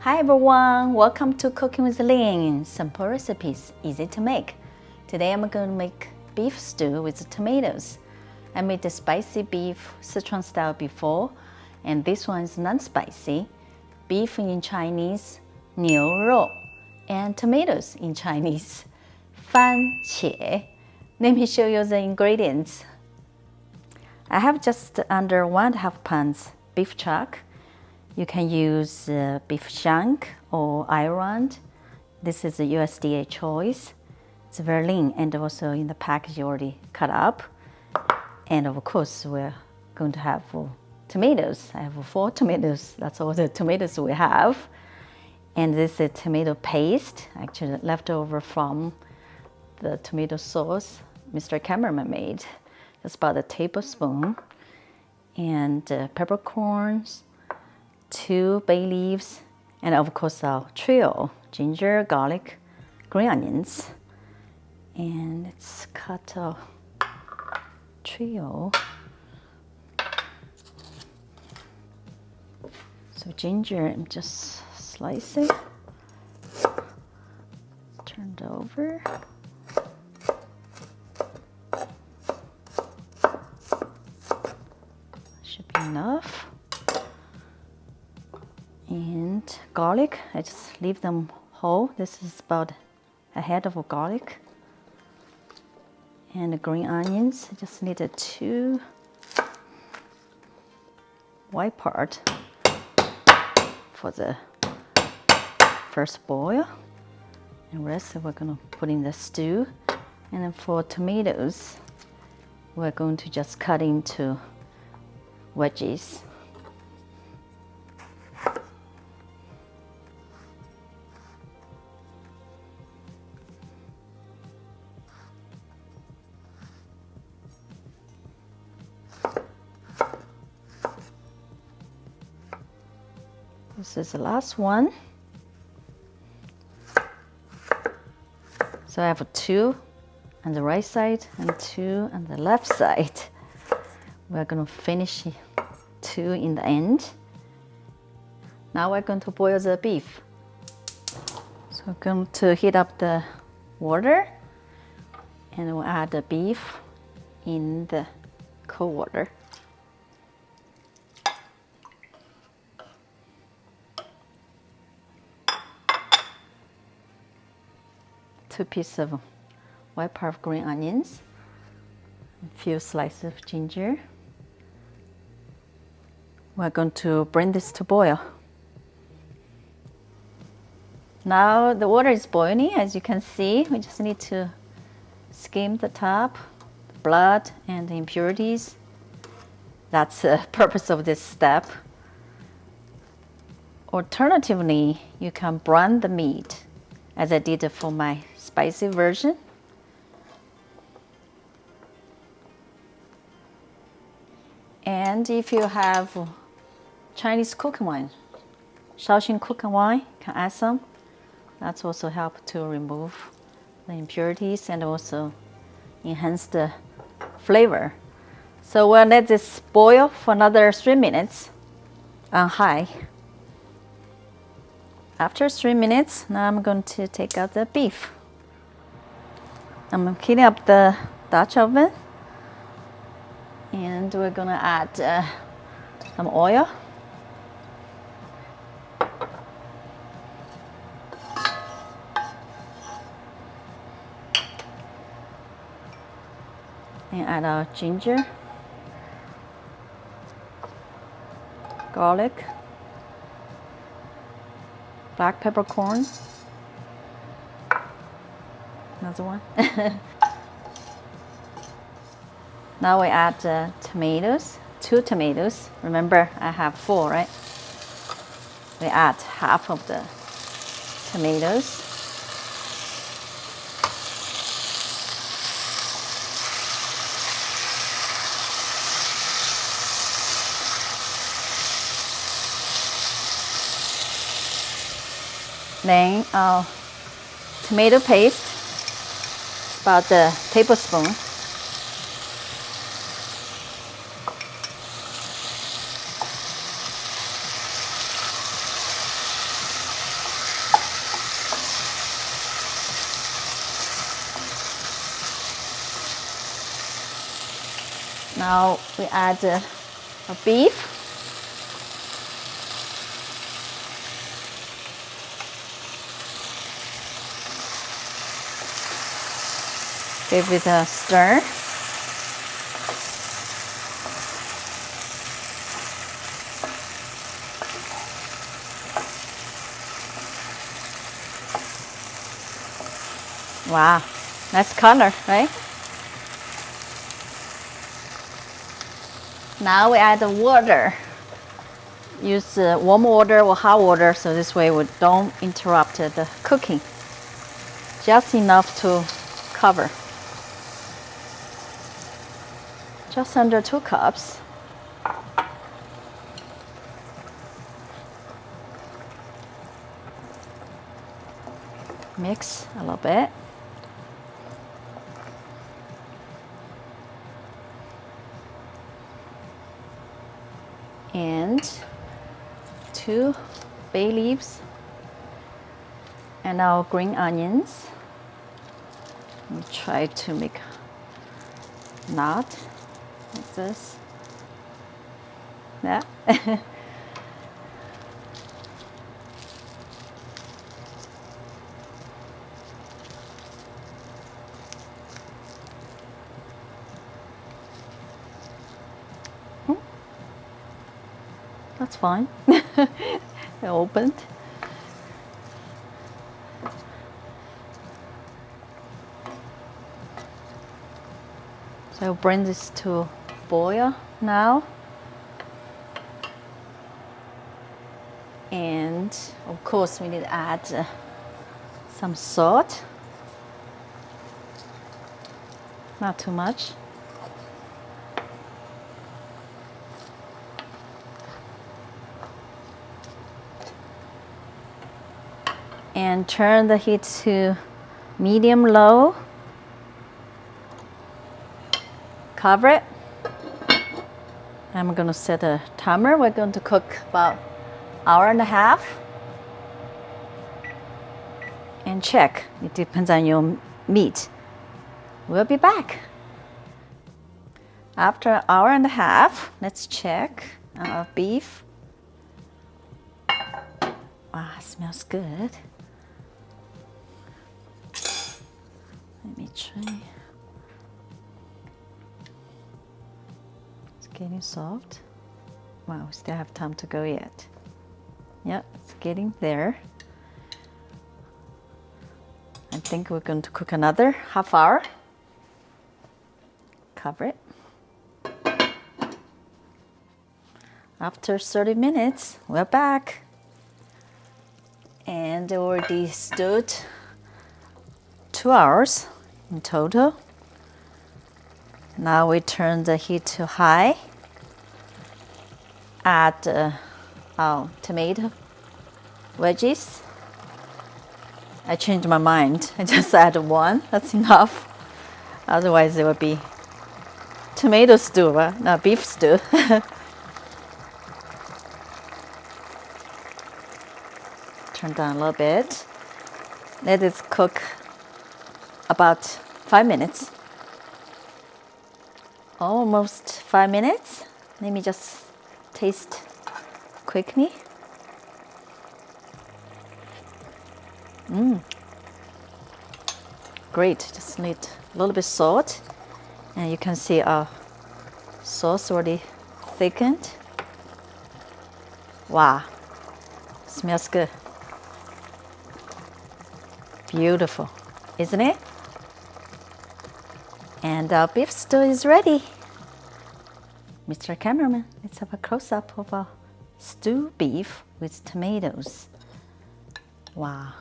Hi everyone, welcome to Cooking with Lynn. Simple recipes, easy to make. Today I'm going to make beef stew with tomatoes. I made the spicy beef Sichuan style before, and this one is non-spicy. Beef in Chinese, 牛肉, and tomatoes in Chinese, 番茄. Let me show you the ingredients. I have just under 1.5 pounds beef chuck. You can use beef shank or iron. This is a USDA choice. It's very lean, and also in the package already cut up. And of course, we're going to have tomatoes. I have 4 tomatoes. That's all the tomatoes we have. And this is tomato paste, actually leftover from the tomato sauce Mr. Cameraman made. Just about a tablespoon. And peppercorns, 2 bay leaves, and of course our trio: ginger, garlic, green onions. And let's cut a trio. So ginger, I'm just slicing, turned over. Should be enough. And garlic, I just leave them whole. This is about a head of garlic. And the green onions, I just need 2 white part for the first boil. And the rest we're gonna put in the stew. And then for tomatoes, we're going to just cut into wedges. This is the last one. So I have 2 on the right side and 2 on the left side. We're going to finish 2 in the end. Now we're going to boil the beef. So we're going to heat up the water, and we'll add the beef in the cold water. Two pieces of white part of green onions, a few slices of ginger. We're going to bring this to boil. Now the water is boiling, as you can see. We just need to skim the top, the blood and the impurities. That's the purpose of this step. Alternatively, you can brine the meat, as I did for my spicy version. And if you have Chinese cooking wine, Shaoxing cooking wine, you can add some. That's also help to remove the impurities and also enhance the flavor. So we'll let this boil for another 3 minutes on high. After 3 minutes, now I'm going to take out the beef. I'm heating up the Dutch oven, and we're gonna add some oil. And add our ginger, garlic, black peppercorn, another one. Now we add tomatoes, 2 tomatoes. Remember, I have 4, right? We add half of the tomatoes. Then our tomato paste, about a tablespoon. Now we add our beef. Give it a stir. Wow, nice color, right? Now we add the water. Use warm water or hot water, so this way we don't interrupt the cooking. Just enough to cover. Just under 2 cups. Mix a little bit. And 2 bay leaves and our green onions. We try to make a knot like this. Yeah. That's fine. It opened. So I'll bring this to boil now. And of course we need to add some salt. Not too much. And turn the heat to medium-low. Cover it. I'm going to set a timer. We're going to cook about 1.5 hours. And check. It depends on your meat. We'll be back. After 1.5 hours, let's check our beef. Wow, it smells good. Let me try. It's getting soft. Wow, we still have time to go yet. Yep, it's getting there. I think we're going to cook another half hour. Cover it. After 30 minutes, we're back. And it already stood 2 hours in total. Now we turn the heat to high. Add our tomato wedges. I changed my mind. I just add 1. That's enough. Otherwise, it would be tomato stew, not beef stew. Turn down a little bit. Let it cook about 5 minutes. Almost 5 minutes. Let me just taste quickly. Great, just need a little bit salt. And you can see our sauce already thickened. Wow, smells good. Beautiful, isn't it? And our beef stew is ready. Mr. Cameraman, let's have a close-up of our stew beef with tomatoes. Wow,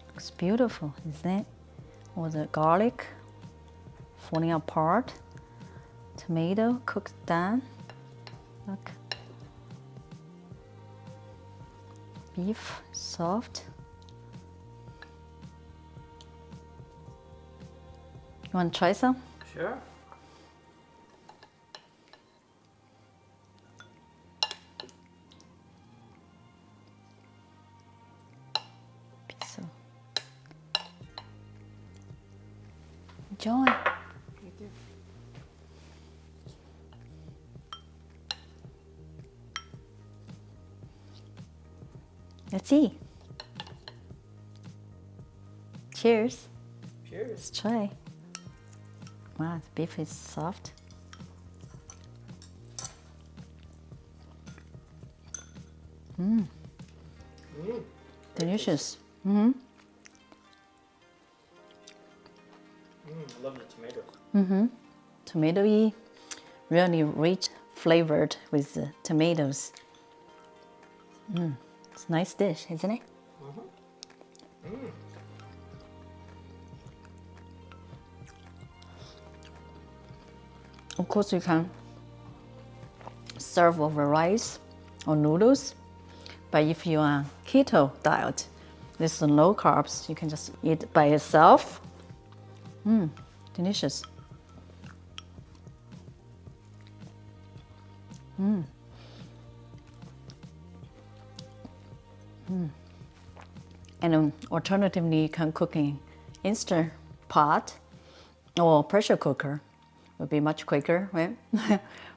looks beautiful, isn't it? All the garlic falling apart, tomato cooked down. Look, beef soft. You want to try some? Sure. So, enjoy. Let's see. Cheers. Cheers. Let's try. Wow, the beef is soft. Delicious. I love the tomatoes. Tomatoey, really rich, flavored with the tomatoes. It's a nice dish, isn't it? Of course, you can serve over rice or noodles, but if you are keto diet, this is low carbs, you can just eat by itself. Delicious. And alternatively, you can cook in Instant Pot or pressure cooker. Would be much quicker, right?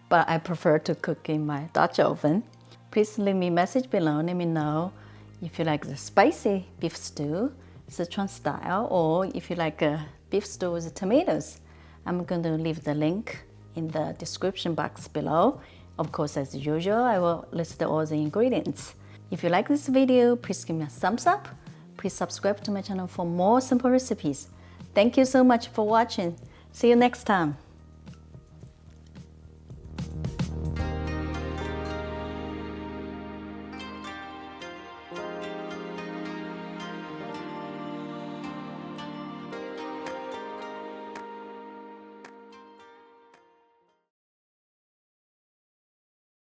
But I prefer to cook in my Dutch oven. Please leave me a message below. Let me know if you like the spicy beef stew, Sichuan style, or if you like a beef stew with tomatoes. I'm going to leave the link in the description box below. Of course, as usual, I will list all the ingredients. If you like this video, please give me a thumbs up. Please subscribe to my channel for more simple recipes. Thank you so much for watching. See you next time.